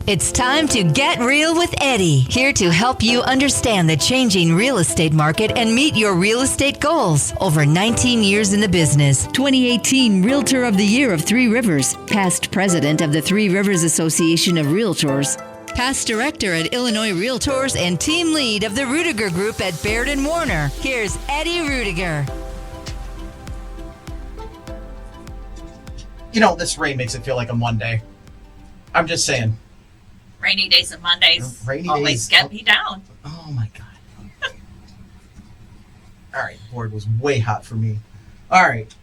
It's time to get real with Eddie, here to help you understand the changing real estate market and meet your real estate goals. Over 19 years in the business, 2018 Realtor of the Year of Three Rivers, past president of the Three Rivers Association of Realtors, past director at Illinois Realtors, and team lead of the Ruettiger Group at Baird Warner. Here's Eddie Ruettiger. You know, this rain makes it feel like a Monday. I'm just saying. Rainy days and Mondays always get me down. Oh my God. All right, board was way hot for me. All right,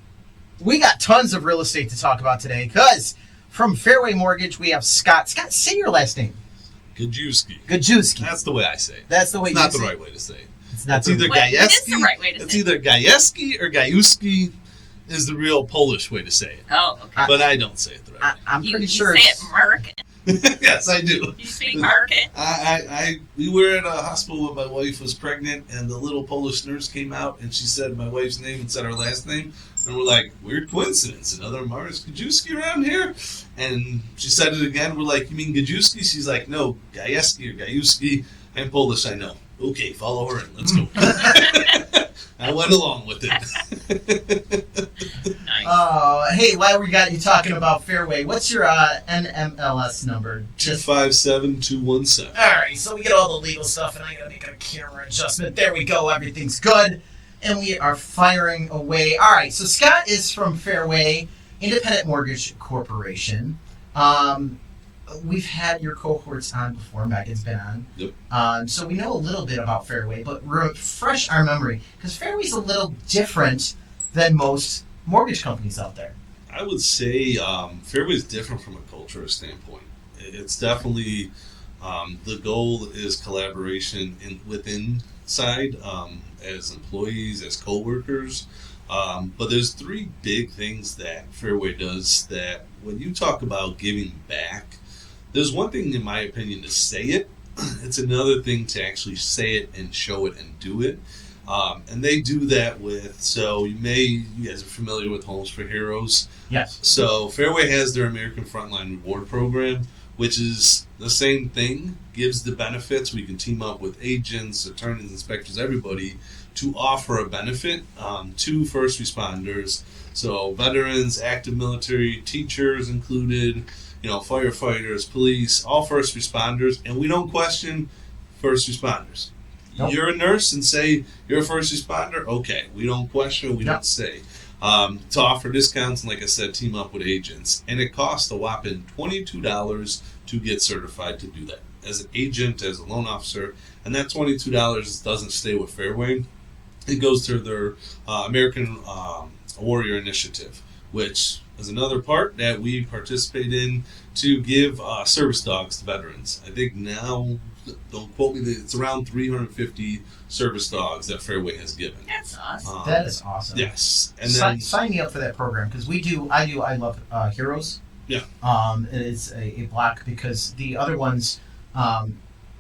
we got tons of real estate to talk about today because from Fairway Mortgage, we have Scott. Scott, say your last name. Gajewski. Gajewski. That's the way I say it. That's the way it's you not say the it. right way to say it. It's not it's either Gajewski. It is the right way to say it. It's either Gajewski or Gajewski is the real Polish way to say it. Oh, okay. But I don't say it the right way. I'm pretty sure. You say it American. Yes, I do. You speak American. We were at a hospital when my wife was pregnant, and the little Polish nurse came out, and she said my wife's name and said our last name, and we're like, weird coincidence. Another Mars Gajewski around here? And she said it again. We're like, you mean Gajewski? She's like, no, Gajewski or Gajewski. I'm Polish, I know. Okay, follow her in. Let's go. I went along with it. Nice. Hey, while we got you talking about Fairway, what's your NMLS number? 257217. All right, so we get all the legal stuff, and I gotta make a camera adjustment. There we go. Everything's good, and we are firing away. All right, so Scott is from Fairway Independent Mortgage Corporation. We've had your cohorts on before. Megan's been on. Yep. So we know a little bit about Fairway, but refresh our memory because Fairway's a little different than most mortgage companies out there. I would say Fairway is different from a culture standpoint. It's definitely the goal is collaboration within side as employees, as coworkers. But there's three big things that Fairway does that when you talk about giving back, there's one thing in my opinion to say it. It's another thing to actually say it and show it and do it. And they do that you guys are familiar with Homes for Heroes. Yes. So Fairway has their American Frontline Reward Program, which is the same thing, gives the benefits. We can team up with agents, attorneys, inspectors, everybody to offer a benefit to first responders. So veterans, active military, teachers included, firefighters, police, all first responders, and we don't question first responders. Nope. You're a nurse and say you're a first responder, okay. We don't question, we don't say. To offer discounts, and like I said, team up with agents. And it costs a whopping $22 to get certified to do that. As an agent, as a loan officer, and that $22 doesn't stay with Fairway. It goes to their American Warrior Initiative, which is another part that we participate in to give service dogs to veterans. I think now, don't quote me, it's around 350 service dogs that Fairway has given. That's awesome. That is awesome. Yes, and then sign me up for that program because I love Heroes. Yeah. It is a block because the other ones,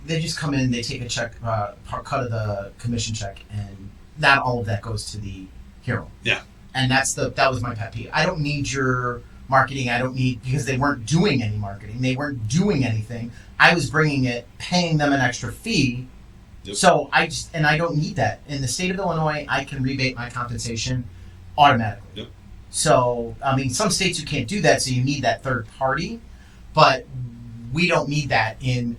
they just come in, they take a check, cut of the commission check, and not all of that goes to the hero. Yeah. And that was my pet peeve. I don't need your marketing. Because they weren't doing any marketing. They weren't doing anything. I was bringing it, paying them an extra fee. Yep. So I don't need that. In the state of Illinois, I can rebate my compensation automatically. Yep. So, some states you can't do that, so you need that third party. But we don't need that in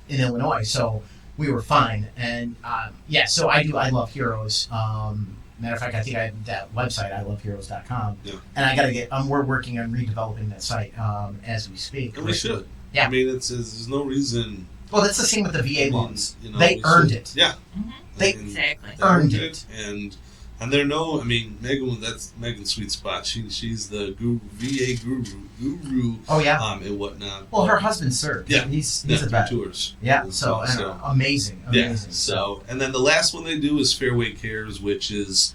Illinois. So we were fine. And so I love Heroes. Matter of fact, I think I have that website, iloveheroes.com. Yeah. And we're working on redeveloping that site as we speak. And we should. Yeah. There's no reason. Well, that's the same with the VA loans. You know, they earned it. Yeah. Mm-hmm. They exactly earned it. And they're Megan, that's Megan's sweet spot. She's the VA guru. Oh yeah. And whatnot. Well, her husband served. Yeah. He's a vet. Tours. Yeah. So amazing. Yeah. So and then the last one they do is Fairway Cares, which is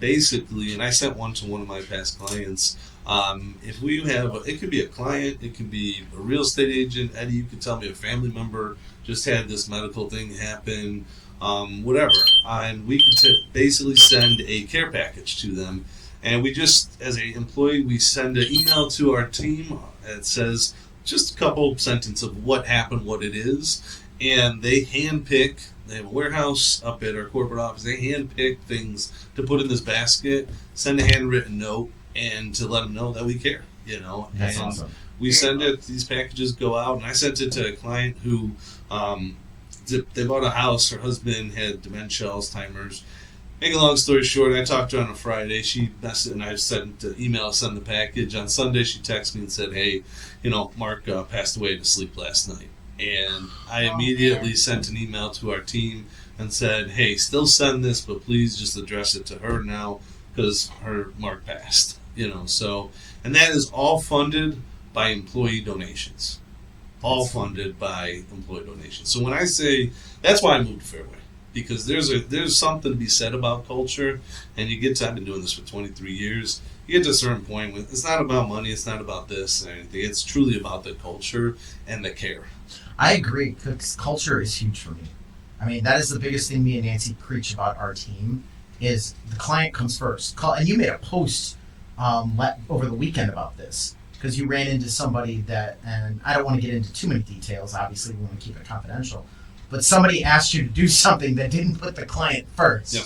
basically, and I sent one to one of my past clients. If we have, it could be a client, it could be a real estate agent. Eddie, you could tell me a family member just had this medical thing happen. Whatever, and we could basically send a care package to them, and we just, as an employee, we send an email to our team that says, just a couple sentences of what happened, what it is, and they handpick. They have a warehouse up at our corporate office. They handpick things to put in this basket, send a handwritten note, and to let them know that we care. That's awesome. We send it. These packages go out, and I sent it to a client who they bought a house. Her husband had dementia, Alzheimer's. Make a long story short, I talked to her on a Friday. She messaged, and I sent an email, send the package. On Sunday, she texted me and said, "Hey, Mark passed away in his sleep last night." And I immediately sent an email to our team and said, "Hey, still send this, but please just address it to her now because her Mark passed." So, and that is all funded by employee donations. All funded by employee donations. So when I say, that's why I moved to Fairway. Because there's something to be said about culture, and I've been doing this for 23 years, you get to a certain point when it's not about money, it's not about this or anything, it's truly about the culture and the care. I agree, because culture is huge for me. I mean, that is the biggest thing me and Nancy preach about our team, is the client comes first. And you made a post over the weekend about this, because you ran into somebody that, and I don't want to get into too many details, obviously we want to keep it confidential, but somebody asked you to do something that didn't put the client first. Yep.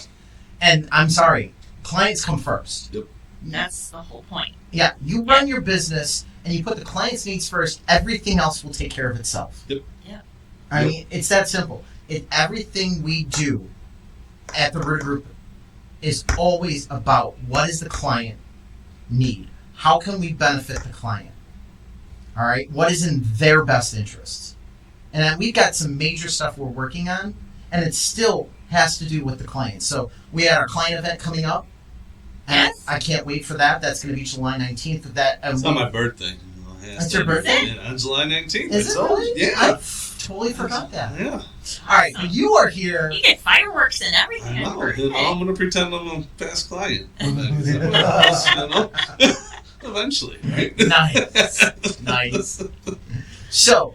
And I'm sorry, clients come first. Yep. That's the whole point. Yeah, you run your business and you put the client's needs first, everything else will take care of itself. Yep. Yeah. I mean, it's that simple. Everything we do at the Ruettiger Group is always about what does the client need? How can we benefit the client? All right? What is in their best interests? And then we've got some major stuff we're working on, and it still has to do with the client. So we had our client event coming up, and Yes. I can't wait for that. That's going to be July 19th. It's not my birthday. That's your birthday? On July 19th. Is it really? Yeah. I totally forgot that. Yeah. All right, but you are here. You get fireworks and everything. I know. Birthday. I'm going to pretend I'm a past client. Eventually, right? Nice. So,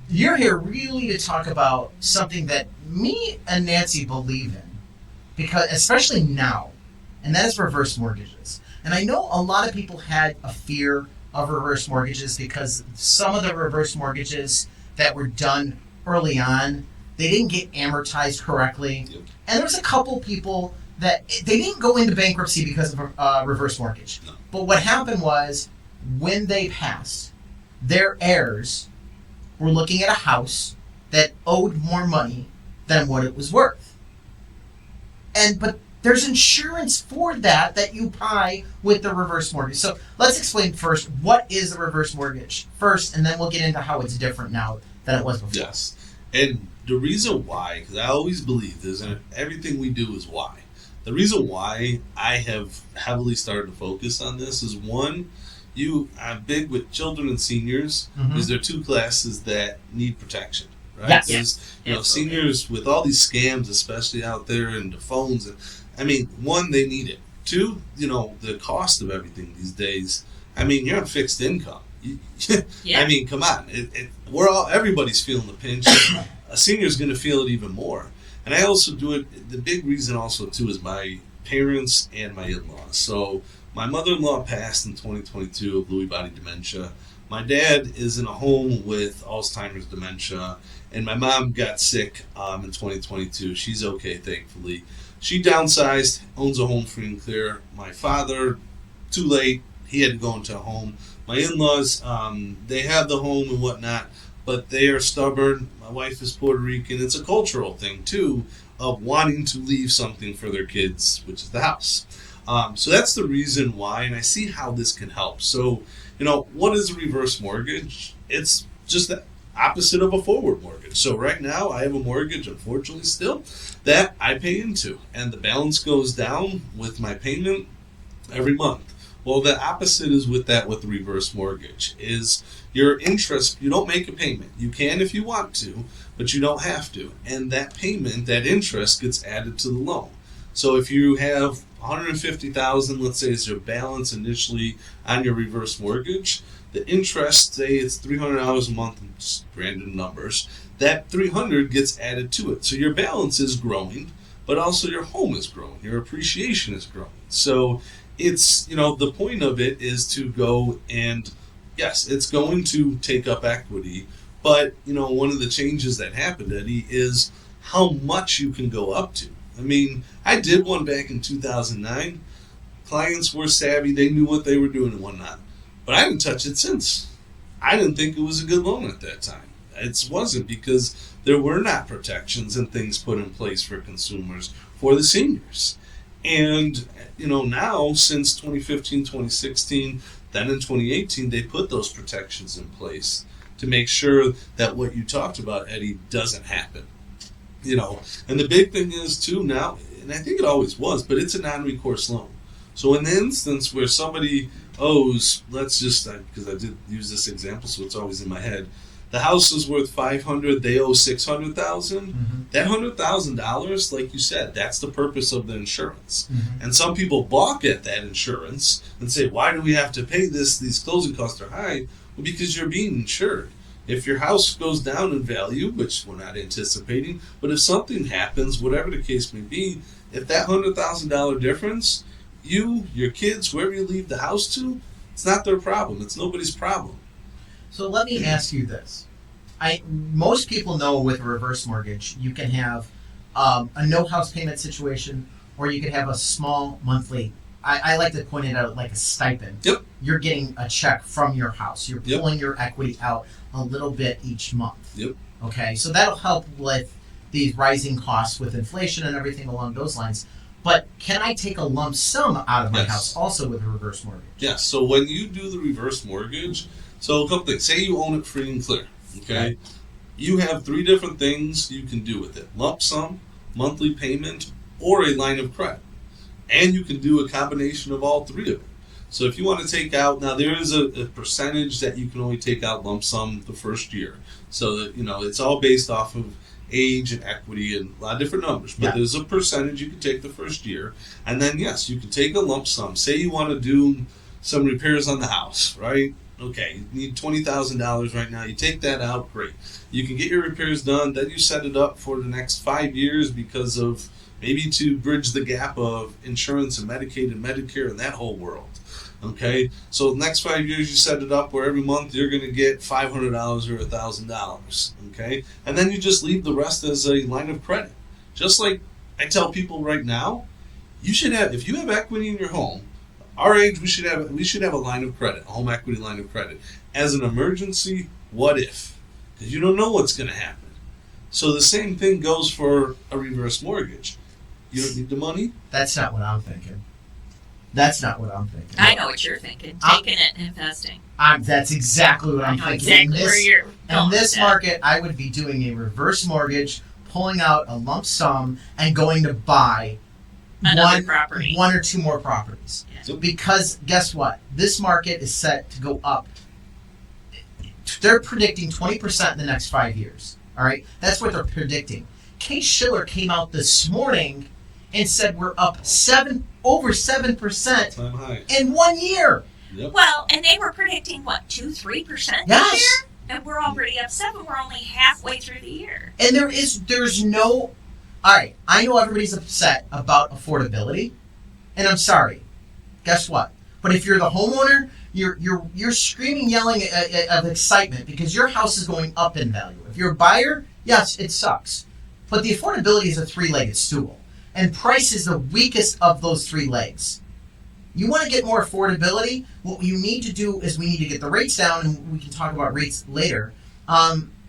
you're here really to talk about something that me and Nancy believe in, because especially now, and that is reverse mortgages. And I know a lot of people had a fear of reverse mortgages because some of the reverse mortgages that were done early on, they didn't get amortized correctly. Yep. And there was a couple people that they didn't go into bankruptcy because of a reverse mortgage. No. But what happened was, when they passed, their heirs were looking at a house that owed more money than what it was worth. But there's insurance for that you buy with the reverse mortgage. So let's explain first, what is a reverse mortgage first, and then we'll get into how it's different now than it was before. Yes. And the reason why, because I always believe this, and everything we do is why. The reason why I have heavily started to focus on this is, one, I'm big with children and seniors, because they're two classes that need protection, right? Yes. There's, seniors with all these scams, especially out there, and the phones. One, they need it. Two, the cost of everything these days. You're on fixed income. Yeah. Come on. Everybody's feeling the pinch. A senior's going to feel it even more. And I also do it, the big reason also too is my parents and my in-laws. So my mother-in-law passed in 2022 of Lewy body dementia. My dad is in a home with Alzheimer's dementia. And my mom got sick in 2022. She's okay, thankfully. She downsized, owns a home free and clear. My father, too late, he had to go into a home. My in-laws, they have the home and whatnot, but they are stubborn. My wife is Puerto Rican. It's a cultural thing, too, of wanting to leave something for their kids, which is the house. So that's the reason why, and I see how this can help. So, what is a reverse mortgage? It's just the opposite of a forward mortgage. So right now, I have a mortgage, unfortunately still, that I pay into, and the balance goes down with my payment every month. Well, the opposite is with the reverse mortgage, is your interest. You don't make a payment. You can if you want to, but you don't have to. And that payment, that interest, gets added to the loan. So if you have $150,000, let's say, is your balance initially on your reverse mortgage, the interest, say it's $300 a month, just random numbers, that $300 gets added to it. So your balance is growing, but also your home is growing. Your appreciation is growing. So it's, the point of it is to go and yes, it's going to take up equity. But, one of the changes that happened, Eddie, is how much you can go up to. I mean, I did one back in 2009. Clients were savvy. They knew what they were doing and whatnot. But I didn't touch it since. I didn't think it was a good loan at that time. It wasn't, because there were not protections and things put in place for consumers, for the seniors. And, now, since 2015, 2016, then in 2018, they put those protections in place to make sure that what you talked about, Eddie, doesn't happen. And the big thing is, too, now, and I think it always was, but it's a non-recourse loan. So in the instance where somebody owes, let's just, because I did use this example, so it's always in my head, the house is worth $500,000, they owe $600,000. Mm-hmm. That $100,000, like you said, that's the purpose of the insurance. Mm-hmm. And some people balk at that insurance and say, why do we have to pay this? These closing costs are high. Well, because you're being insured. If your house goes down in value, which we're not anticipating, but if something happens, whatever the case may be, if that $100,000 difference, you, your kids, whoever you leave the house to, it's not their problem. It's nobody's problem. So let me ask you this. Most people know with a reverse mortgage, you can have a no house payment situation, or you could have a small monthly. I like to point it out like a stipend. Yep. You're getting a check from your house. You're Yep. pulling your equity out a little bit each month. Yep. Okay, so that'll help with these rising costs with inflation and everything along those lines. But can I take a lump sum out of my Yes. house also with a reverse mortgage? Yeah, so when you do the reverse mortgage, so a couple things. Say you own it free and clear, okay? You have 3 different things you can do with it. Lump sum, monthly payment, or a line of credit. And you can do a combination of all 3 of them. So if you want to take out, now there is a percentage that you can only take out lump sum the first year. So that, it's all based off of age and equity and a lot of different numbers. But there's a percentage you can take the first year. And then, yes, you can take a lump sum. Say you want to do some repairs on the house, right? Okay, you need $20,000 right now. You take that out, great. You can get your repairs done. Then you set it up for the next 5 years because of maybe to bridge the gap of insurance and Medicaid and Medicare and that whole world. Okay, so the next 5 years you set it up where every month you're going to get $500 or $1,000. Okay, and then you just leave the rest as a line of credit. Just like I tell people right now, you should have, if you have equity in your home, our age, we should have a line of credit, a home equity line of credit, as an emergency. What if? Because you don't know what's going to happen. So the same thing goes for a reverse mortgage. You don't need the money. That's not what I'm thinking. That's not what I'm thinking. I know what you're thinking. Taking it and investing. That's exactly what I'm I know thinking. exactly where you're going In this with that. market, I would be doing a reverse mortgage, pulling out a lump sum, and going to buy Another property. 1 or 2 more properties. Yeah. Because guess what? This market is set to go up. They're predicting 20% in the next 5 years. All right? That's what they're predicting. Case-Shiller came out this morning and said we're up over 7% Time high. in 1 year. Yep. Well, and they were predicting, 2-3% Yes. this year? And we're already up 7. We're only halfway through the year. And there's no. All right, I know everybody's upset about affordability, and I'm sorry. Guess what? But if you're the homeowner, you're screaming, yelling of excitement because your house is going up in value. If you're a buyer, yes, it sucks. But the affordability is a 3-legged stool, and price is the weakest of those 3 legs. You want to get more affordability? What you need to do is we need to get the rates down, and we can talk about rates later.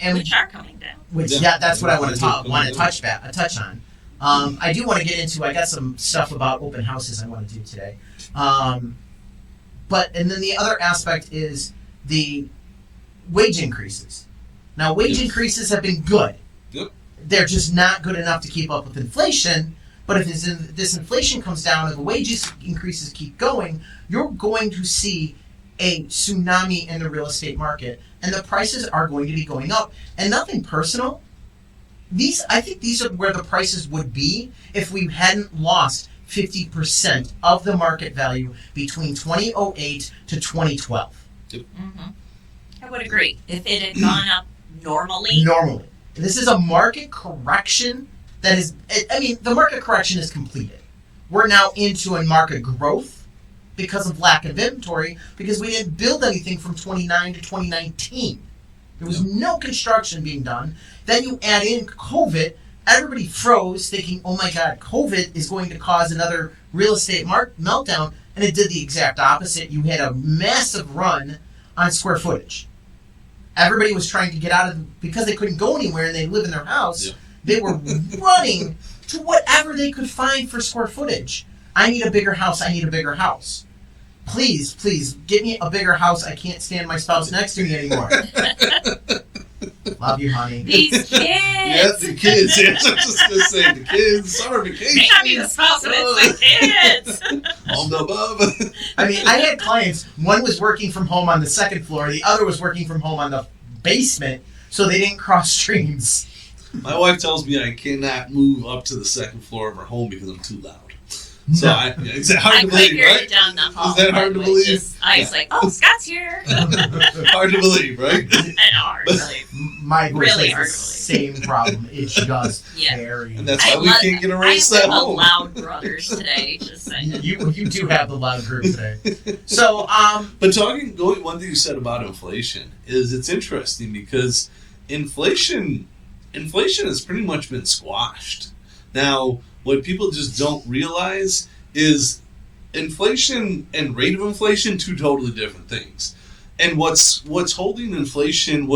And Which are coming down. that's what I want to touch on. I do want to get into. I got some stuff about open houses I want to do today. And then the other aspect is the wage increases. Now, wage increases have been good. Yep. They're just not good enough to keep up with inflation. But if this inflation comes down and the wages increases keep going, you're going to see a tsunami in the real estate market, and the prices are going to be going up. And nothing personal. I think these are where the prices would be if we hadn't lost 50% of the market value between 2008 to 2012. Mm-hmm. I would agree. If it had gone up normally. Normally. This is a market correction the market correction is completed. We're now into a market growth, because of lack of inventory, because we didn't build anything from 29 to 2019. There was no construction being done. Then you add in COVID. Everybody froze thinking, oh my God, COVID is going to cause another real estate meltdown. And it did the exact opposite. You had a massive run on square footage. Everybody was trying to get out of, because they couldn't go anywhere and they live in their house, they were running to whatever they could find for square footage. I need a bigger house. I need a bigger house. Please, get me a bigger house. I can't stand my spouse next to me anymore. Love you, honey. These kids. Yes, the kids. Yes, I was just going to say, the kids. Summer vacation. May not be the spouse, but it's the kids. All the above. I mean, I had clients, one was working from home on the second floor, the other was working from home on the basement, so they didn't cross streams. My wife tells me I cannot move up to the second floor of her home because I'm too loud. So it's hard to believe, hear right? it down the hall. Is that hard to believe? I was like, oh, Scott's here. Hard to believe, right? And hard to believe. My voice Really has the same problem. It's just very. And that's why we can't get a race I at have home. loud brothers today, just saying. You do have the loud group today. So But one thing you said about inflation is it's interesting because inflation has pretty much been squashed. Now, what people just don't realize is inflation and rate of inflation, two totally different things. And what's holding inflation,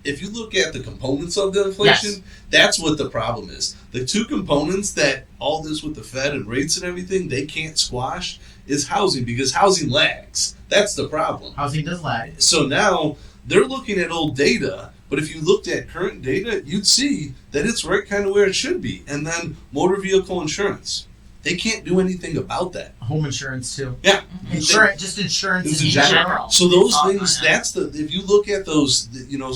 if you look at the components of the inflation, that's what the problem is. The two components that all this with the Fed and rates and everything, they can't squash is housing, because housing lags. That's the problem. Housing does lag. So now they're looking at old data, but if you looked at current data, you'd see that it's right kind of where it should be. And then motor vehicle insurance. They can't do anything about that. Home insurance too. Yeah. Insurance in general. So those things, if you look at those,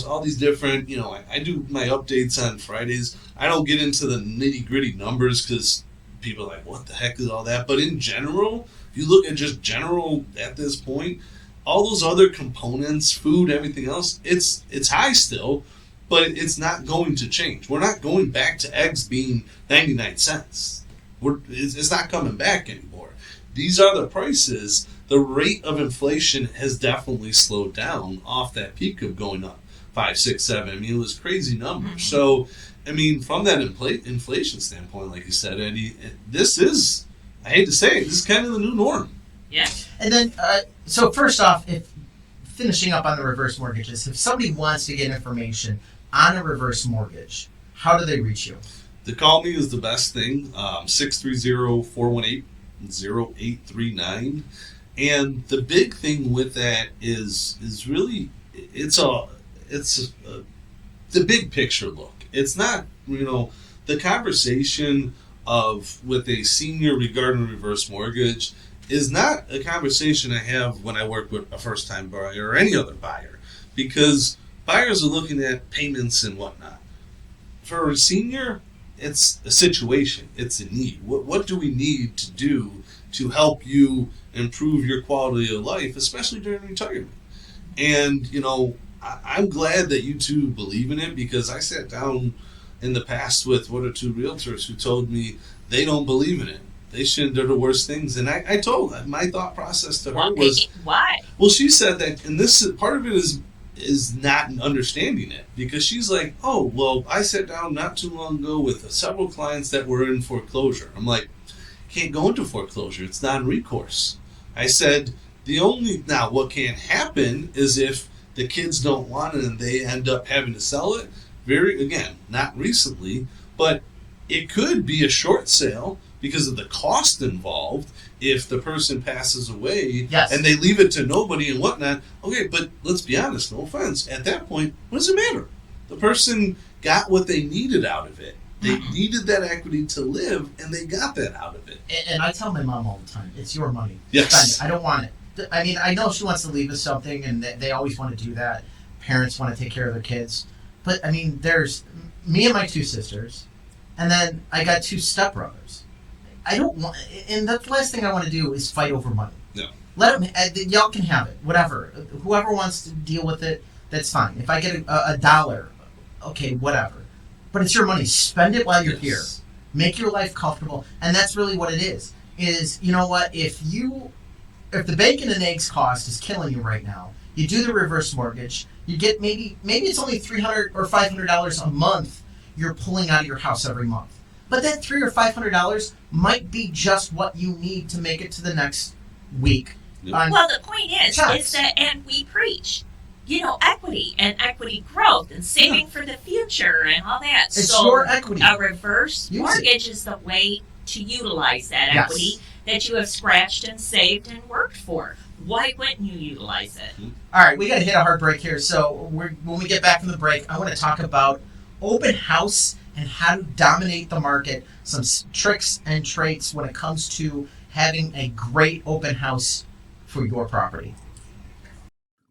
all these different, I do my updates on Fridays. I don't get into the nitty gritty numbers because people are like, what the heck is all that? But in general, if you look at just general at this point, all those other components, food, everything else, it's high still, but it's not going to change. We're not going back to eggs being 99 cents. It's not coming back anymore. These are the prices. The rate of inflation has definitely slowed down off that peak of going up 5, 6, 7. I mean, it was crazy numbers. Mm-hmm. So, I mean, from that inflation standpoint, like you said, Eddie, this is, I hate to say it, this is kind of the new norm. Yeah. And then, so first off, if finishing up on the reverse mortgages, if somebody wants to get information on a reverse mortgage, how do they reach you? To call me is the best thing, 630-418-0839. And the big thing with that is really, it's the big picture look. It's not, the conversation with a senior regarding reverse mortgage is not a conversation I have when I work with a first-time buyer or any other buyer, because buyers are looking at payments and whatnot. For a senior, it's a situation. It's a need. What do we need to do to help you improve your quality of life, especially during retirement? And, I'm glad that you two believe in it, because I sat down in the past with one or two realtors who told me they don't believe in it. They shouldn't do the worst things. And I told them, my thought process to her was... Why? Well, she said that, and this part of it is not understanding it, because she's like, oh, well, I sat down not too long ago with several clients that were in foreclosure. I'm like, can't go into foreclosure. It's non-recourse. I said, now what can happen is if the kids don't want it and they end up having to sell it, not recently, but it could be a short sale because of the cost involved if the person passes away and they leave it to nobody and whatnot. Okay, but let's be honest, no offense. At that point, what does it matter? The person got what they needed out of it. They needed that equity to live, and they got that out of it. And I tell my mom all the time, it's your money. Yes. Spend it. I don't want it. I mean, I know she wants to leave us something, and they always want to do that. Parents want to take care of their kids. But, I mean, there's me and my two sisters, and then I got two stepbrothers. I don't want, and the last thing I want to do is fight over money. No. Let them, y'all can have it, whatever. Whoever wants to deal with it, that's fine. If I get a dollar, okay, whatever. But it's your money. Spend it while you're here. Make your life comfortable, and that's really what it is. Is, you know what? If you if the bacon and eggs cost is killing you right now, you do the reverse mortgage, you get maybe it's only $300 or $500 a month you're pulling out of your house every month. But that $300 or $500 might be just what you need to make it to the next week. Yep. Well, the point is that, and we preach, equity and equity growth and saving for the future and all that. It's so your equity. A reverse Use mortgage is the way to utilize that Yes. equity that you have scratched and saved and worked for. Why wouldn't you utilize it? All right, we got to hit a hard break here. So when we get back from the break, I want to talk about open house and how to dominate the market, some tricks and traits when it comes to having a great open house for your property.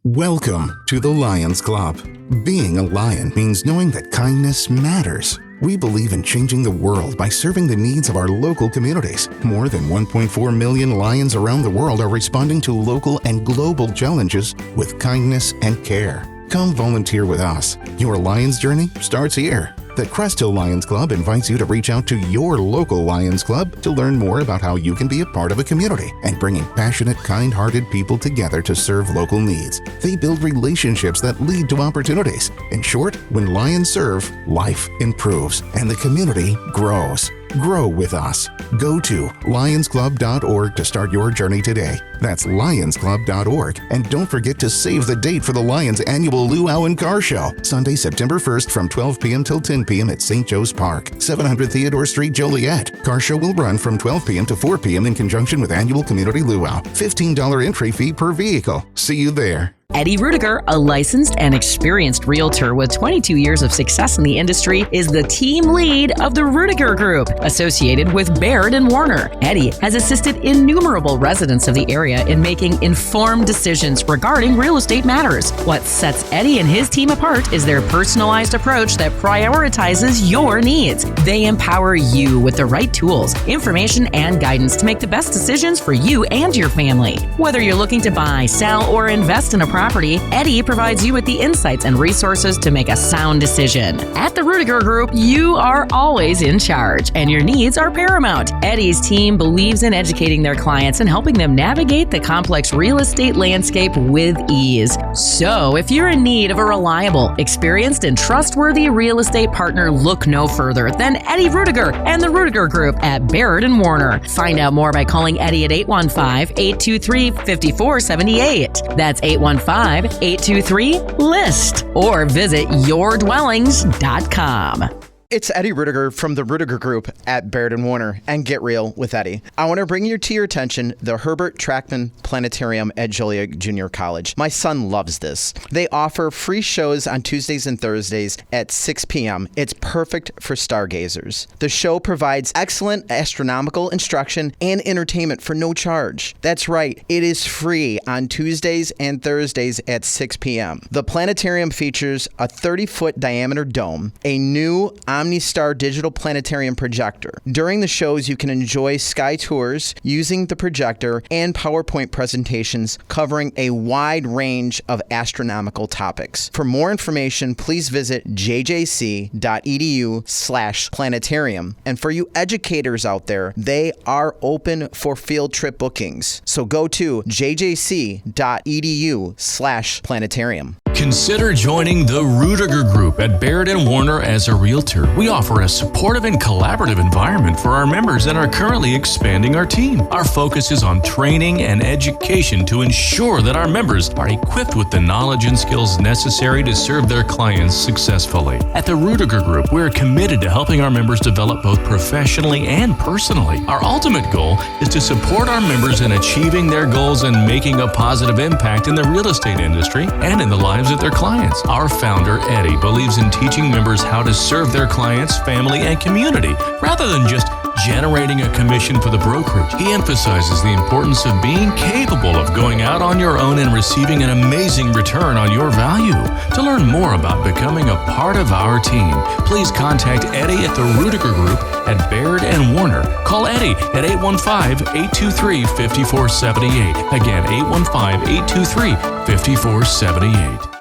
Welcome to the Lions Club. Being a lion means knowing that kindness matters. We believe in changing the world by serving the needs of our local communities. More than 1.4 million lions around the world are responding to local and global challenges with kindness and care. Come volunteer with us. Your Lions journey starts here. The Crest Hill Lions Club invites you to reach out to your local Lions Club to learn more about how you can be a part of a community and bringing passionate, kind-hearted people together to serve local needs. They build relationships that lead to opportunities. In short, when Lions serve, life improves and the community grows. Grow with us. Go to lionsclub.org to start your journey today. That's lionsclub.org. And don't forget to save the date for the Lions annual Luau and Car Show, Sunday, September 1st from 12 p.m. till 10 p.m. at St. Joe's Park, 700 Theodore Street, Joliet. Car Show will run from 12 p.m. to 4 p.m. in conjunction with annual community luau. $15 entry fee per vehicle. See you there. Eddie Ruettiger, a licensed and experienced realtor with 22 years of success in the industry, is the team lead of the Ruettiger Group, associated with Baird Warner. Eddie has assisted innumerable residents of the area in making informed decisions regarding real estate matters. What sets Eddie and his team apart is their personalized approach that prioritizes your needs. They empower you with the right tools, information, and guidance to make the best decisions for you and your family. Whether you're looking to buy, sell, or invest in a property, Eddie provides you with the insights and resources to make a sound decision. At the Ruettiger Group, you are always in charge, and your needs are paramount. Eddie's team believes in educating their clients and helping them navigate the complex real estate landscape with ease. So, if you're in need of a reliable, experienced, and trustworthy real estate partner, look no further than Eddie Ruettiger and the Ruettiger Group at Baird Warner. Find out more by calling Eddie at 815-823-5478. That's 815-823-LIST, or visit yourdwellings.com. It's Eddie Ruettiger from the Ruettiger Group at Baird Warner and Get Real with Eddie. I want to bring to your attention the Herbert Trackman Planetarium at Joliet Junior College. My son loves this. They offer free shows on Tuesdays and Thursdays at 6 p.m. It's perfect for stargazers. The show provides excellent astronomical instruction and entertainment for no charge. That's right, it is free on Tuesdays and Thursdays at 6 p.m. The planetarium features a 30-foot diameter dome, a new OmniStar digital planetarium projector. During the shows, you can enjoy sky tours using the projector and PowerPoint presentations covering a wide range of astronomical topics. For more information, please visit jjc.edu/planetarium. And for you educators out there, they are open for field trip bookings. So go to jjc.edu/planetarium. Consider joining the Ruettiger Group at Baird Warner as a realtor. We offer a supportive and collaborative environment for our members and are currently expanding our team. Our focus is on training and education to ensure that our members are equipped with the knowledge and skills necessary to serve their clients successfully. At the Ruettiger Group, we're committed to helping our members develop both professionally and personally. Our ultimate goal is to support our members in achieving their goals and making a positive impact in the real estate industry and in the lives of their clients. Our founder, Eddie, believes in teaching members how to serve their clients, family, and community, rather than just generating a commission for the brokerage. He emphasizes the importance of being capable of going out on your own and receiving an amazing return on your value. To learn more about becoming a part of our team, please contact Eddie at the Ruettiger Group at Baird Warner. Call Eddie at 815-823-5478. Again, 815-823-5478.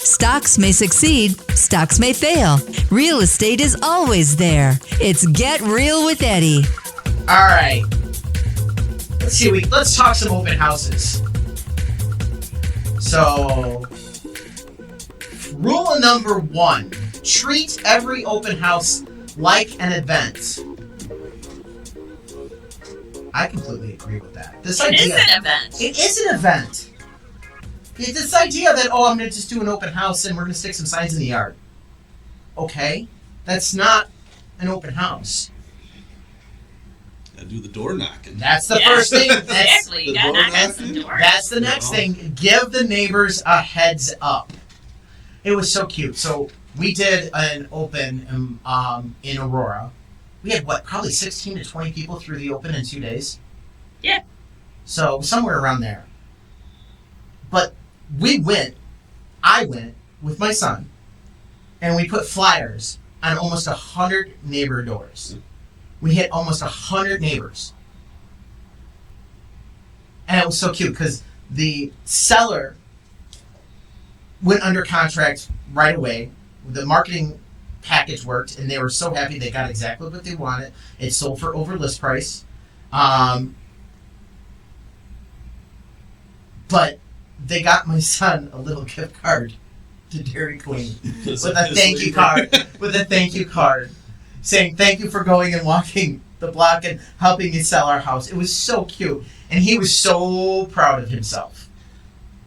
Stocks may succeed, stocks may fail. Real estate is always there. It's Get Real with Eddie. All right. let's see. Let's talk some open houses. So, rule number 1: treat every open house like an event. I completely agree with that. It is an event. It is an event. This idea that, I'm going to just do an open house and we're going to stick some signs in the yard. Okay, that's not an open house. I do the door knocking. That's the first thing. Exactly. You gotta knock on some doors. That's the next thing. Give the neighbors a heads up. It was so cute. So we did an open in Aurora. We had probably 16 to 20 people through the open in 2 days. Yeah. So somewhere around there. But I went with my son, and we put flyers on almost 100 neighbor doors. We hit almost 100 neighbors. And it was so cute because the seller went under contract right away. The marketing package worked, and they were so happy they got exactly what they wanted. It sold for over list price. But they got my son a little gift card to Dairy Queen with a thank you card saying thank you for going and walking the block and helping me sell our house. It was so cute, and he was so proud of himself.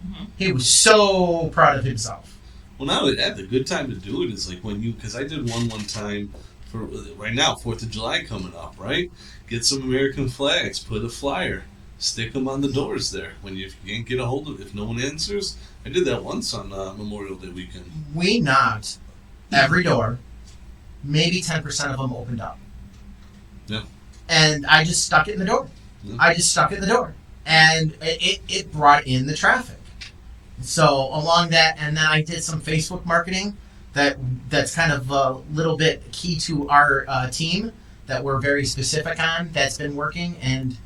Mm-hmm. He was so proud of himself. Well, not only that, the good time to do it is like because I did one time for right now, 4th of July coming up, right? Get some American flags, put a flyer, stick them on the doors there. When you can't get a hold of it, if no one answers, I did that once on Memorial Day weekend. We knocked every door. Maybe 10% of them opened up. Yeah. And I just stuck it in the door. Yeah. And it brought in the traffic. So along that, and then I did some Facebook marketing that's kind of a little bit key to our team that we're very specific on. That's been working. And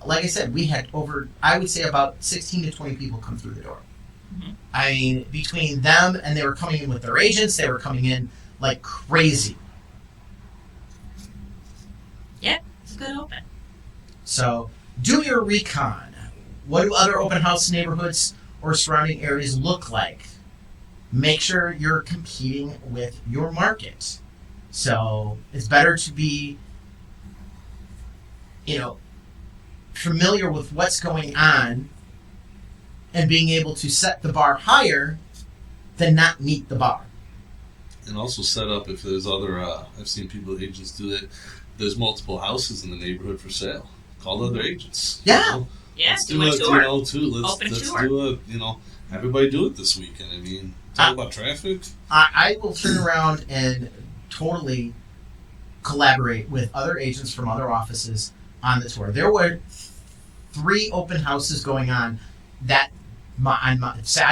like I said, we had I would say about 16 to 20 people come through the door. Mm-hmm. I mean, between them, and they were coming in with their agents, they were coming in like crazy. Yeah, it's a good open. So, do your recon. What do other open house neighborhoods or surrounding areas look like? Make sure you're competing with your market. So, it's better to be, familiar with what's going on and being able to set the bar higher than not meet the bar. And also set up if there's other, I've seen agents do that. There's multiple houses in the neighborhood for sale. Call the other agents. Yeah. Yeah, let's do a tour. Let's tour. do everybody do it this weekend. I mean, talk about traffic. I will turn around and totally collaborate with other agents from other offices on the tour. There were 3 open houses going on I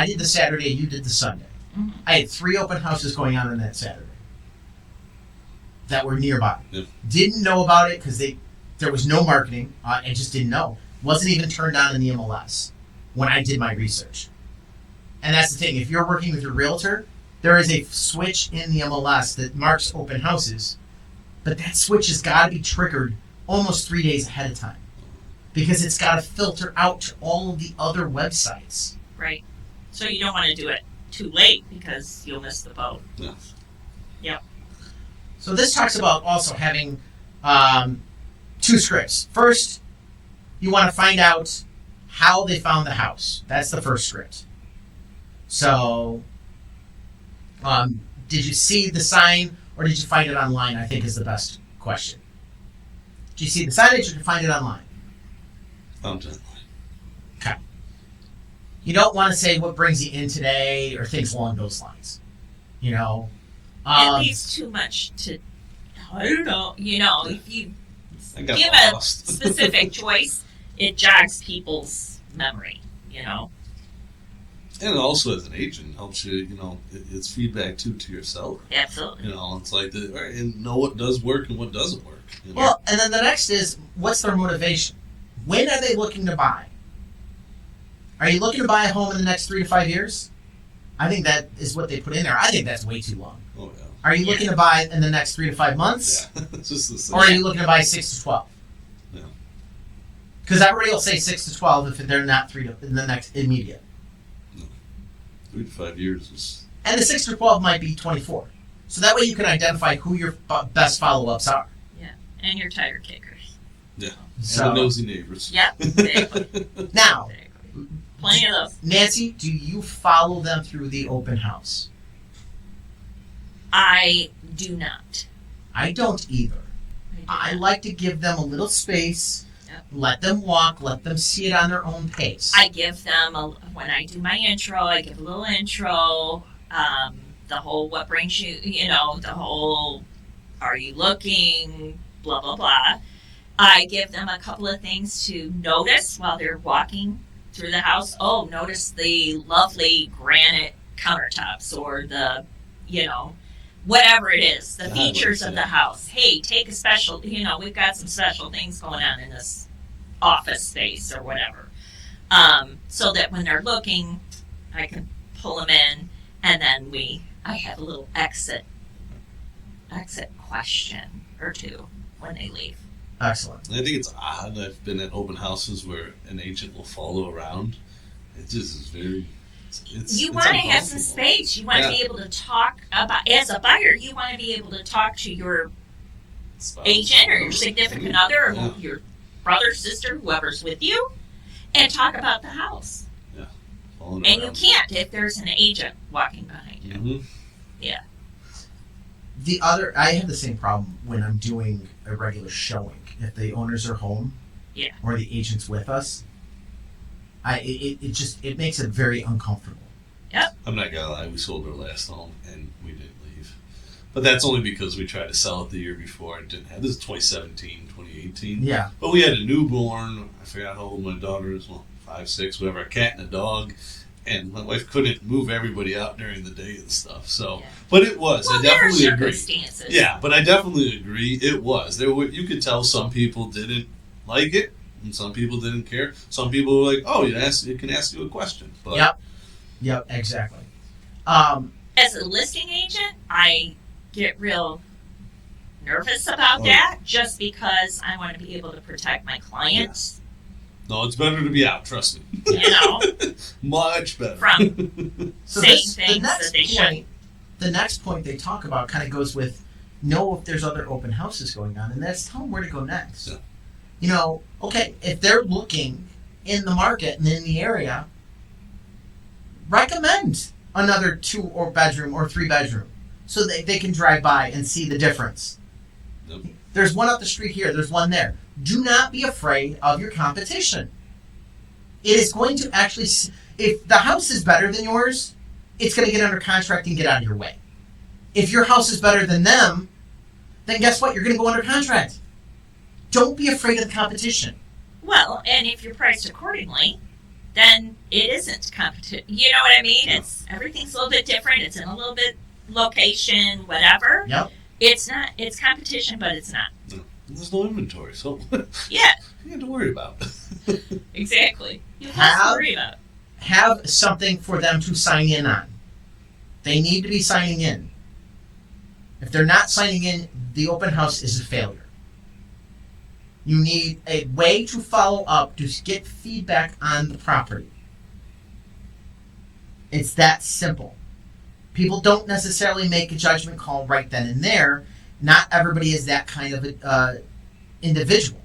did the Saturday, you did the Sunday. Mm-hmm. I had 3 open houses going on that Saturday that were nearby. Yep. Didn't know about it because there was no marketing. I just didn't know. Wasn't even turned on in the MLS when I did my research. And that's the thing. If you're working with your realtor, there is a switch in the MLS that marks open houses, but that switch has got to be triggered almost 3 days ahead of time because it's got to filter out to all of the other websites. Right. So you don't want to do it too late because you'll miss the boat. Yeah. Yep. So this talks about also having 2 scripts. First, you want to find out how they found the house. That's the first script. So, did you see the sign or did you find it online? I think is the best question. Did you see the signage or did you find it online? Found it online. Okay. You don't want to say what brings you in today or things along those lines. It leaves too much to, I don't know, if you I got give lost. a specific choice, it jogs people's memory, And also as an agent helps you, it's feedback too to yourself. Absolutely. It's like and know what does work and what doesn't work. Well, and then the next is, what's their motivation? When are they looking to buy? Are you looking to buy a home in the next 3 to 5 years? I think that is what they put in there. I think that's way too long. Oh, yeah. Are you looking to buy in the next 3 to 5 months? Yeah. It's just the same. Or are you looking to buy 6 to 12? Yeah. Because everybody will say 6 to 12 if they're not 3 to in the next immediate. No. 3 to 5 years is. And the 6 to 12 might be 24. So that way you can identify who your best follow-ups are. Yeah, and your tire kickers. Yeah. So, And the nosy neighbors. Yep, exactly. now, Exactly. Plenty of those. Nancy, do you follow them through the open house? I do not. I don't either. I like to give them a little space, let them walk, let them see it on their own pace. I give them, when I do my intro, I give a little intro, the whole what brings you, the whole are you looking, blah, blah, blah. I give them a couple of things to notice while they're walking through the house. Oh, notice the lovely granite countertops or the, whatever it is, the features of the house. Hey, take a special, we've got some special things going on in this office space or whatever. So that when they're looking, I can pull them in, and then I have a little exit question or two when they leave. Excellent. I think it's odd. I've been at open houses where an agent will follow around. It just is very. You want to have some space. You want to be able to talk about, as a buyer, you want to be able to talk to your agent or your significant other or your brother, sister, whoever's with you, and talk about the house. Yeah. And you can't if there's an agent walking behind you. Mm-hmm. Yeah. I have the same problem when I'm doing a regular showing. If the owners are home, or the agent's with us, it makes it very uncomfortable. Yep. I'm not gonna lie, we sold our last home and we didn't leave. But that's only because we tried to sell it the year before and didn't have. This is 2017, 2018. Yeah. But we had a newborn. I forgot how old my daughter is. Well, 5, 6, whatever. A cat and a dog. And my wife couldn't move everybody out during the day and stuff. So, but it was. Well, I definitely there are agree. circumstances. Yeah, but I definitely agree. It was. You could tell some people didn't like it, and some people didn't care. Some people were like, "Oh, it can ask you a question." But, Yep. Exactly. As a listing agent, I get real nervous about that, just because I want to be able to protect my clients. No, it's better to be out. Trust me. Much better. From saying things that they shouldn't. The next point they talk about kind of goes with know if there's other open houses going on, and that's tell them where to go next. Yeah. Okay, if they're looking in the market and in the area, recommend another 2 or bedroom or 3 bedroom so that they can drive by and see the difference. Yep. There's one up the street here. There's one there. Do not be afraid of your competition. It is going to actually, if the house is better than yours, it's going to get under contract and get out of your way. If your house is better than them, then guess what? You're going to go under contract. Don't be afraid of the competition. Well, and if you're priced accordingly, then it isn't competition. You know what I mean? Everything's a little bit different. It's in a little bit location, whatever. Yep. It's not. It's competition, but it's not. No. There's no inventory, so yeah, you have to worry about. Exactly. You have to worry about. Have something for them to sign in on. They need to be signing in. If they're not signing in, the open house is a failure. You need a way to follow up to get feedback on the property. It's that simple. People don't necessarily make a judgment call right then and there. Not everybody is that kind of individual.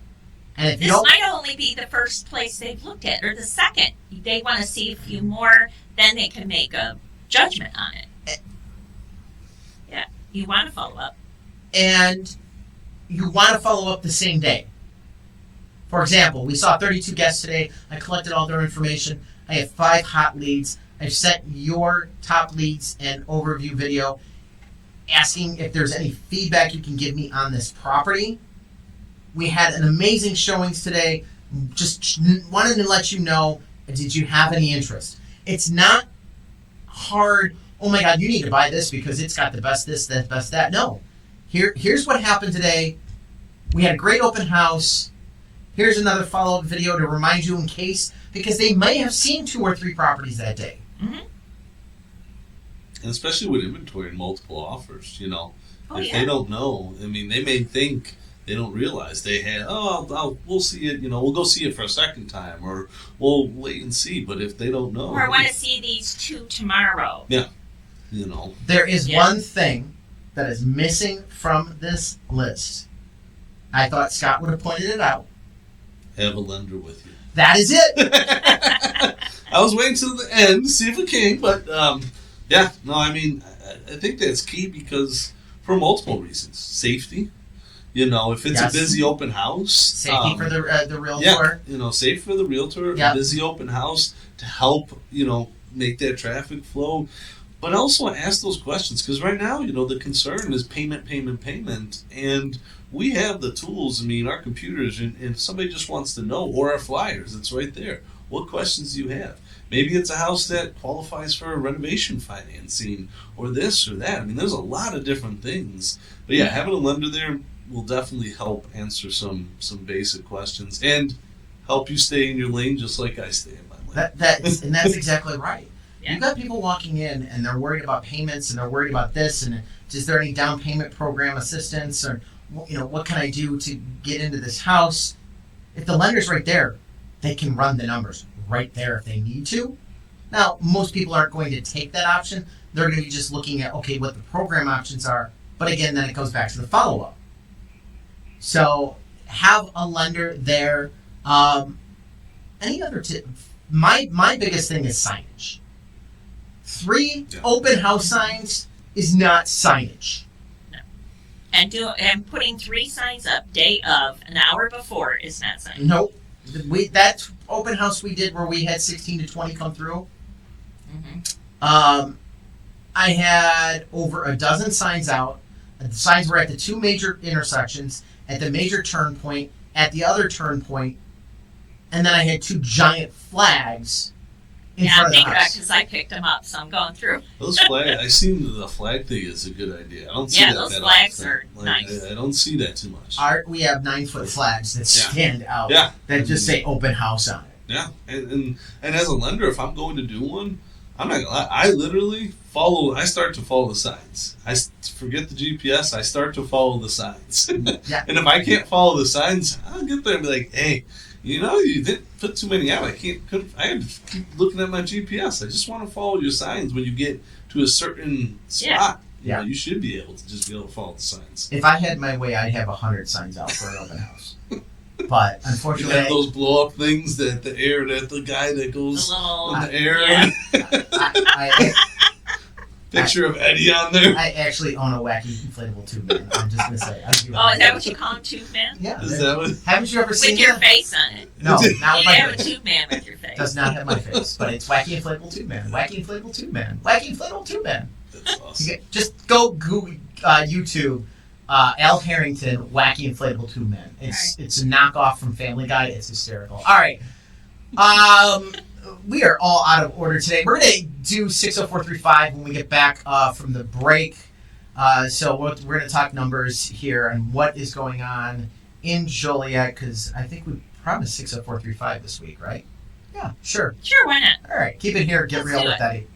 And if this might only be the first place they've looked at, or the second. They want to see a few more, then they can make a judgment on it. Yeah, you want to follow up. And you want to follow up the same day. For example, we saw 32 guests today. I collected all their information. I have 5 hot leads. I've sent your top leads an overview video asking if there's any feedback you can give me on this property. We had an amazing showings today. Just wanted to let you know, did you have any interest? It's not hard, oh my God, you need to buy this because it's got the best this, the best that. No. Here's what happened today. We had a great open house. Here's another follow-up video to remind you in case, because they may have seen 2 or 3 properties that day. Mm-hmm. And especially with inventory and multiple offers, Oh, if they don't know, I mean, they may think they don't realize they had, we'll see it, we'll go see it for a second time, or we'll wait and see. But if they don't know. Or I want to see these 2 tomorrow. Yeah. There is one thing that is missing from this list. I thought Scott would have pointed it out. Have a lender with you. That is it. I was waiting till the end to see if it came, but I think that's key because for multiple reasons. Safety. If it's a busy open house. Safety for the realtor. Yeah, safe for the realtor, Yep. a busy open house to help, make that traffic flow. But also ask those questions because right now, the concern is payment. And we have the tools, our computers, and if somebody just wants to know, or our flyers, it's right there. What questions do you have? Maybe it's a house that qualifies for a renovation financing or this or that. There's a lot of different things. But yeah, having a lender there will definitely help answer some basic questions and help you stay in your lane just like I stay in my lane. That's exactly right. Yeah. You've got people walking in and they're worried about payments and they're worried about this and is there any down payment program assistance or what can I do to get into this house? If the lender's right there, they can run the numbers right there if they need to. Now, most people aren't going to take that option. They're going to be just looking at, okay, what the program options are. But again, then it goes back to the follow-up. So have a lender there. Any other tip? My biggest thing is signage. 3 open house signs is not signage. No. And putting 3 signs up day of an hour before is not signage. Nope. That open house we did where we had 16 to 20 come through. Mm-hmm. I had over a dozen signs out. The signs were at the 2 major intersections, at the major turn point, at the other turn point, and then I had 2 giant flags in front of the house. Because I picked them up, so I'm going through. Those flags, I seen the flag thing is a good idea. I don't see that those that flags often. are nice. I don't see that too much. We have 9-foot flags that stand out that just say open house on it. Yeah, and as a lender, if I'm going to do one, I'm not gonna lie, I literally I start to follow the signs. I forget the GPS, I start to follow the signs. Yeah. And if I can't follow the signs, I'll get there and be like, hey, you didn't put too many out. I had to keep looking at my GPS. I just want to follow your signs when you get to a certain spot. You should be able to just be able to follow the signs. If I had my way, I'd have 100 signs out for an open house. But unfortunately, you have those blow up things that the guy that goes in the air. I Picture of Eddie on there. I actually own a wacky inflatable tube man. I'm just gonna say. Is that what you call him, tube man? Yeah. Is that what? Haven't you ever seen with your face on it? No, not with you my have face. a tube man with your face. Does not have my face, but it's wacky inflatable tube man. Wacky inflatable tube man. Wacky inflatable tube man. That's awesome. Just go Google YouTube. Al Harrington, wacky inflatable tube man. It's a knockoff from Family Guy. It's hysterical. All right. We are all out of order today. We're going to do 60435 when we get back from the break. So we're going to talk numbers here and what is going on in Joliet, because I think we promised 60435 this week, right? Yeah, sure. Sure, why not? All right, keep it here. Get Let's real do with it. Eddie.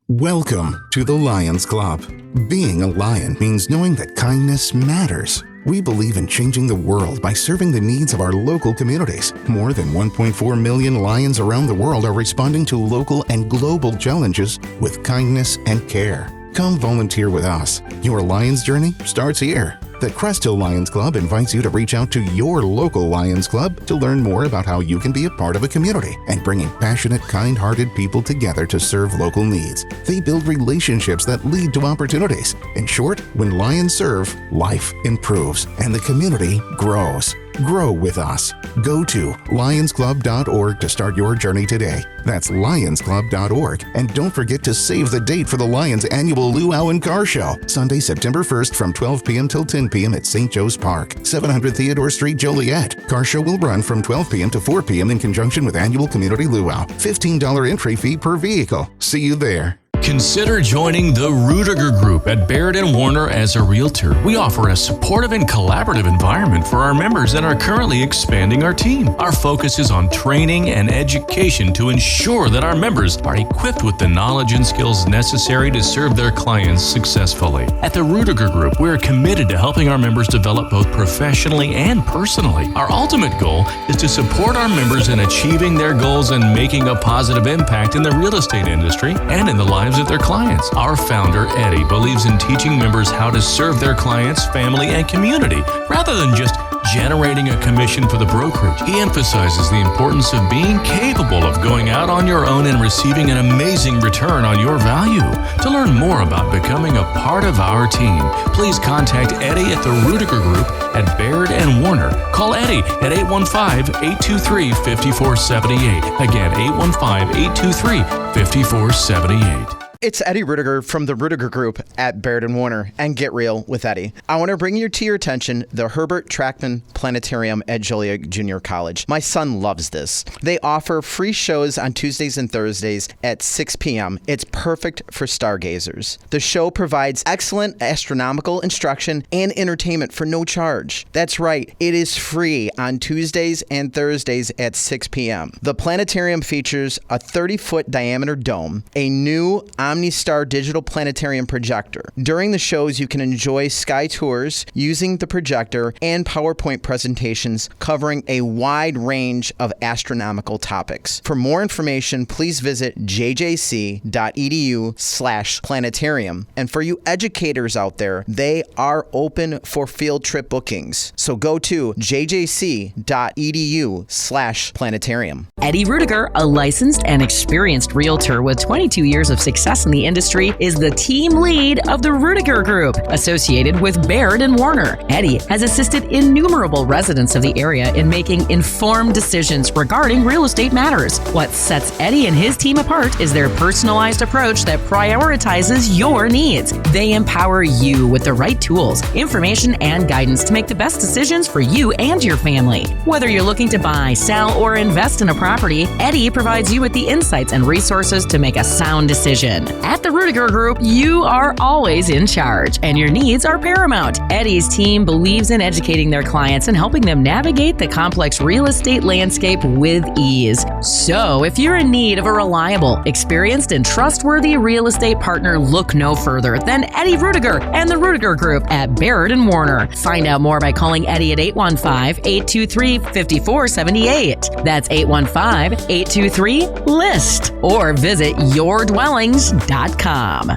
Welcome to the Lions Club. Being a lion means knowing that kindness matters. We believe in changing the world by serving the needs of our local communities. More than 1.4 million lions around the world are responding to local and global challenges with kindness and care. Come volunteer with us. Your Lions journey starts here. The Crest Hill Lions Club invites you to reach out to your local Lions Club to learn more about how you can be a part of a community and bringing passionate, kind-hearted people together to serve local needs. They build relationships that lead to opportunities. In short, when Lions serve, life improves and the community grows. Grow with us. Go to lionsclub.org to start your journey today. That's lionsclub.org. And don't forget to save the date for the Lions annual Luau and Car Show, Sunday, September 1st from 12 p.m. till 10 p.m. at St. Joe's Park, 700 Theodore Street, Joliet. Car Show will run from 12 p.m. to 4 p.m. in conjunction with annual community luau. $15 entry fee per vehicle. See you there. Consider joining the Ruettiger Group at Baird Warner as a realtor. We offer a supportive and collaborative environment for our members and are currently expanding our team. Our focus is on training and education to ensure that our members are equipped with the knowledge and skills necessary to serve their clients successfully. At the Ruettiger Group, we are committed to helping our members develop both professionally and personally. Our ultimate goal is to support our members in achieving their goals and making a positive impact in the real estate industry and in the lives of their clients. Our founder, Eddie, believes in teaching members how to serve their clients, family, and community rather than just generating a commission for the brokerage. He emphasizes the importance of being capable of going out on your own and receiving an amazing return on your value. To learn more about becoming a part of our team, please contact Eddie at the Ruettiger Group at Baird Warner. Call Eddie at 815-823-5478. Again, 815-823-5478. It's Eddie Ruettiger from the Ruettiger Group at Baird Warner and Get Real with Eddie. I want to bring to your attention the Herbert Trackman Planetarium at Joliet Junior College. My son loves this. They offer free shows on Tuesdays and Thursdays at 6 p.m. It's perfect for stargazers. The show provides excellent astronomical instruction and entertainment for no charge. That's right, it is free on Tuesdays and Thursdays at 6 p.m. The planetarium features a 30-foot diameter dome, a new OmniStar digital planetarium projector. During the shows, you can enjoy sky tours using the projector and PowerPoint presentations covering a wide range of astronomical topics. For more information, please visit jjc.edu/planetarium. And for you educators out there, they are open for field trip bookings. So go to jjc.edu/planetarium. Eddie Ruettiger, a licensed and experienced realtor with 22 years of success in the industry, is the team lead of the Ruettiger Group, associated with Baird Warner. Eddie has assisted innumerable residents of the area in making informed decisions regarding real estate matters. What sets Eddie and his team apart is their personalized approach that prioritizes your needs. They empower you with the right tools, information, and guidance to make the best decisions for you and your family. Whether you're looking to buy, sell, or invest in a property, Eddie provides you with the insights and resources to make a sound decision. At the Ruettiger Group, you are always in charge, and your needs are paramount. Eddie's team believes in educating their clients and helping them navigate the complex real estate landscape with ease. So, if you're in need of a reliable, experienced, and trustworthy real estate partner, look no further than Eddie Ruettiger and the Ruettiger Group at Baird Warner. Find out more by calling Eddie at 815-823-5478. That's 815-823-LIST. Or visit yourdwellings.com.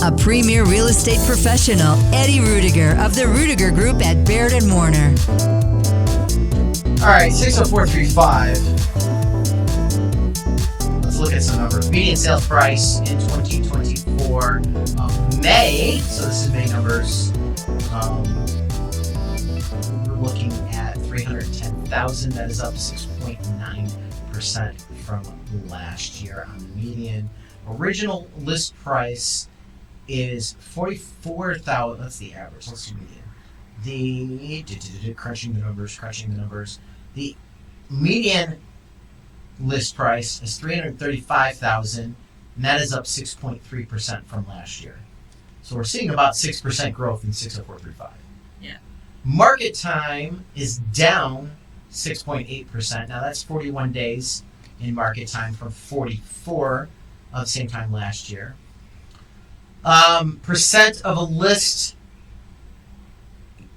A premier real estate professional, Eddie Ruettiger of the Ruettiger Group at Baird Warner. All right, 60435. Let's look at some numbers. Median sales price in 2024 May. So this is May numbers. We're looking at 310,000. That is up 6.9% from last year on the median. Original list price is 44,000. That's the average. Let's do median. Crunching the numbers. The median list price is 335,000, and that is up 6.3% from last year. So we're seeing about 6% growth in 60435. Yeah. Market time is down 6.8%. Now that's 41 days in market time from 44 of the same time last year. Percent of a list,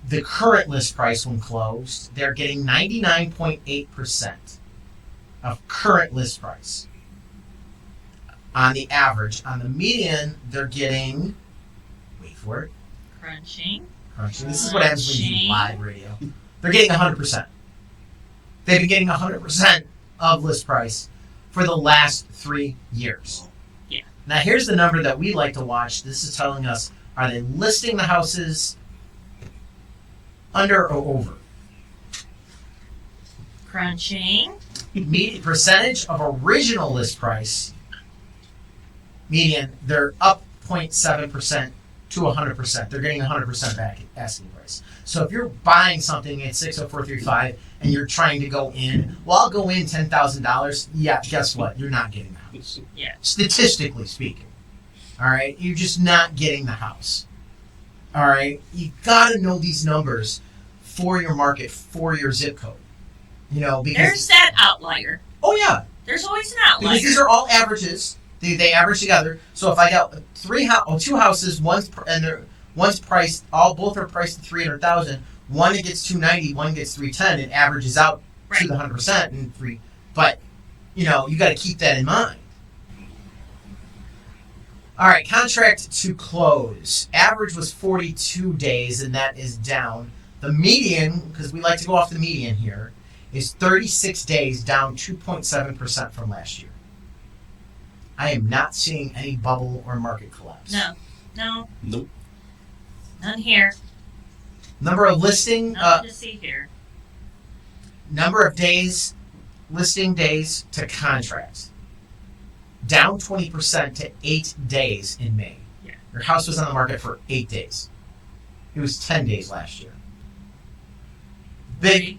the current list price when closed, they're getting 99.8% of current list price on the average. On the median, they're getting, wait for it, Crunching. This is what happens when you do live radio. They're getting 100%. They've been getting 100% of list price for the last 3 years. Yeah. Now here's the number that we like to watch. This is telling us, are they listing the houses under or over? Crunching. Percentage of original list price, median, they're up 0.7% to 100%. They're getting 100% back at asking price. So if you're buying something at 60435 and you're trying to go in, well, I'll go in $10,000. Yeah, guess what? You're not getting the house. Yeah. Statistically speaking. All right? You're just not getting the house. All right? You got to know these numbers for your market, for your zip code. You know, because There's that outlier. oh yeah, There's always an outlier. because these are all averages. They average together. So if I got two houses, both are priced at 300,000. One gets 290, one gets 310. It averages out to the 100% and three. But you know, you got to keep that in mind. All right, contract to close. Average was 42 days, and that is down. The median, because we like to go off the median here, is 36 days, down 2.7% from last year. I am not seeing any bubble or market collapse. No. Nope. None here. Number of listing, Nothing to see here. number of days, listing days to contract. Down 20% to 8 days in May. Yeah. Your house was on the market for 8 days. It was 10 days last year. Big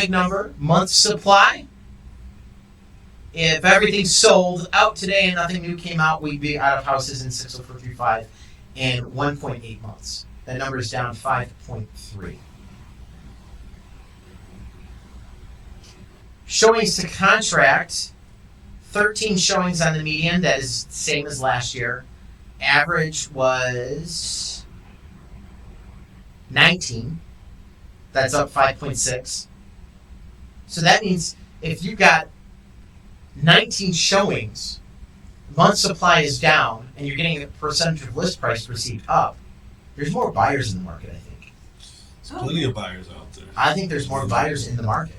number. Month supply. If everything sold out today and nothing new came out, we'd be out of houses in 60435 in 1.8 months. That number is down 5.3. Showings to contract, 13 showings on the median. That is the same as last year. Average was 19. That's up 5.6. So that means if you've got 19 showings, month supply is down, and you're getting a percentage of list price received up, there's more buyers in the market, I think. There's plenty of buyers out there. I think there's more buyers in the market.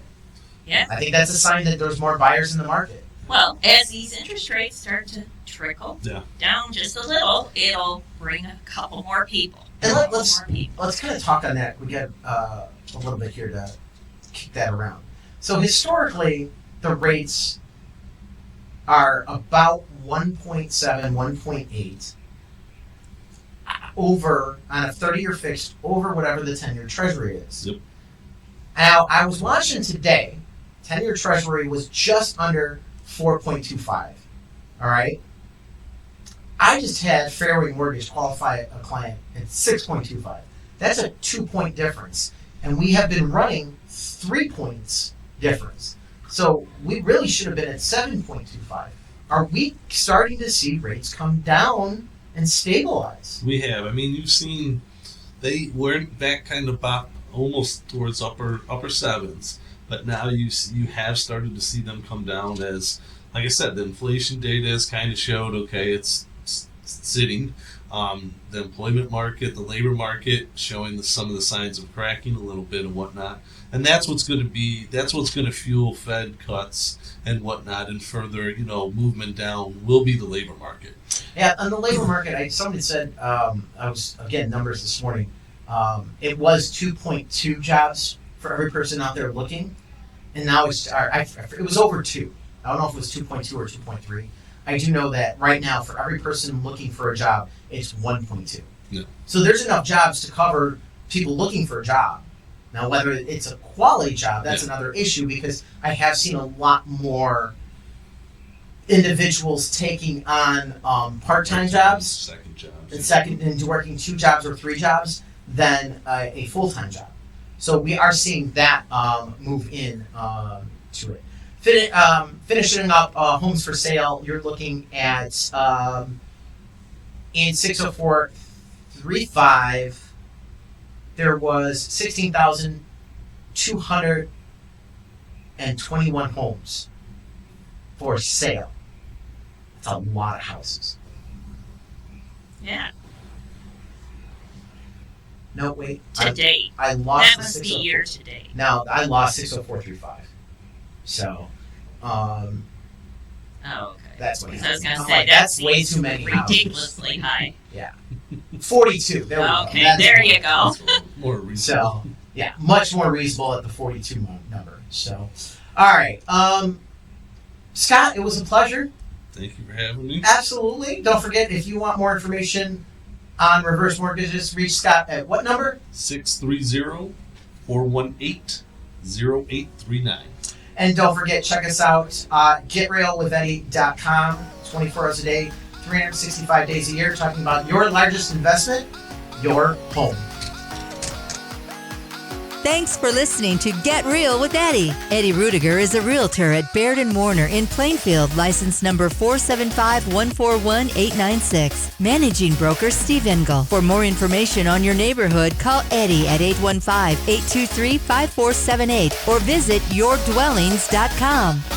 Yeah. I think that's a sign that there's more buyers in the market. Well, as these interest rates start to trickle down just a little, it'll bring a couple more people. And let's kind of talk on that. We got a little bit here to kick that around. So historically, the rates are about 1.7, 1.8 over on a 30-year fixed over whatever the 10-year treasury is. Yep. Now, I was watching today, 10-year treasury was just under 4.25. All right? I just had Fairway Mortgage qualify a client at 6.25. That's a 2-point difference. And we have been running 3 points difference. So we really should have been at 7.25. Are we starting to see rates come down and stabilize? We have. I mean, you've seen they went back kind of almost towards upper sevens, but now you have started to see them come down as, like I said, the inflation data has kind of showed, okay, it's sitting. The employment market, the labor market, showing some of the signs of cracking a little bit and whatnot. And that's what's going to fuel Fed cuts and whatnot, and further, movement down will be the labor market. Yeah, on the labor market, somebody said, I was, again, numbers this morning, it was 2.2 jobs for every person out there looking, and now it was over 2. I don't know if it was 2.2 or 2.3. I do know that right now, for every person looking for a job, it's 1.2. Yeah. So there's enough jobs to cover people looking for a job. Now, whether it's a quality job, that's another issue, because I have seen a lot more individuals taking on part-time jobs, second jobs, and working 2 jobs or 3 jobs than a full-time job. So we are seeing that move in to it. Finishing up homes for sale, you're looking at in 60435. There was 16,221 homes for sale. That's a lot of houses. Yeah. No, wait. To date. I lost that the must be 604. year to date. No, I lost 60435. So, Oh, okay. that's what Because I was going to I'm say, like, that's way too many houses. ridiculously high. Yeah. 42. There we go. Okay, That's there more- you go. more reasonable. So, yeah, much more reasonable at the 42 number. So, all right. Scott, it was a pleasure. Thank you for having me. Absolutely. Don't forget, if you want more information on reverse mortgages, reach Scott at what number? 630-418-0839. And don't forget, check us out, getrealwitheddie.com, 24 hours a day, 365 days a year, talking about your largest investment, your home. Thanks for listening to Get Real with Eddie. Eddie Ruettiger is a realtor at Baird Warner in Plainfield, license number 475141896. Managing broker Steve Engel. For more information on your neighborhood, call Eddie at 815-823-5478 or visit yourdwellings.com.